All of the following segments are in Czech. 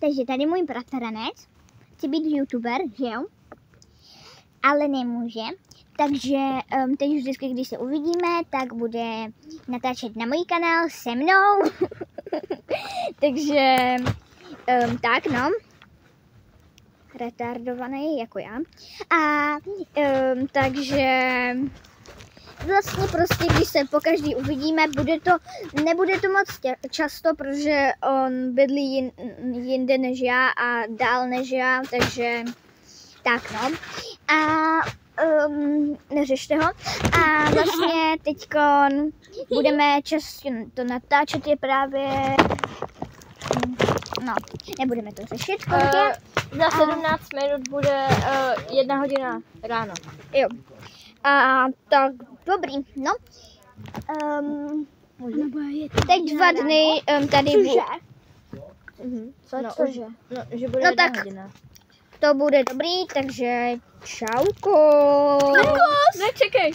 Takže tady můj bratranec chce být youtuber, že jo? Ale nemůže. Takže teď vždycky, když se uvidíme, tak bude natáčet na můj kanál se mnou. Takže tak no. Retardovaný jako já. A takže vlastně prostě, když se pokaždý uvidíme, nebude to moc často, protože on bydlí jinde než já a dál než já, takže tak no. A neřešte ho. A vlastně teďkon budeme často to natáčet, je právě no, nebudeme to řešit. Za 17 minut bude 1 hodina ráno. Jo. A tak dobrý, no. Teď 2 dny tady bude. Cože? No, že bude No 1 tak. hodina. To bude dobrý, takže čauko. Nečekej.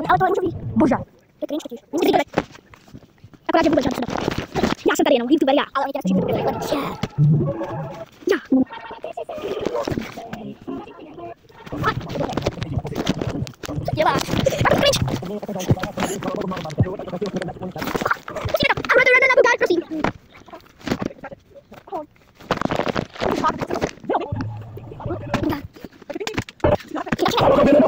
Ale to je už boža. To je cringe totiž. Akorát, že vůbec žádný sedat. Já jsem tady jenom youtuber, já, ale oni teraz přijdu. Já. Co děláš? A to cringe. Musíme to. A na Bugár, prosím. Bugár.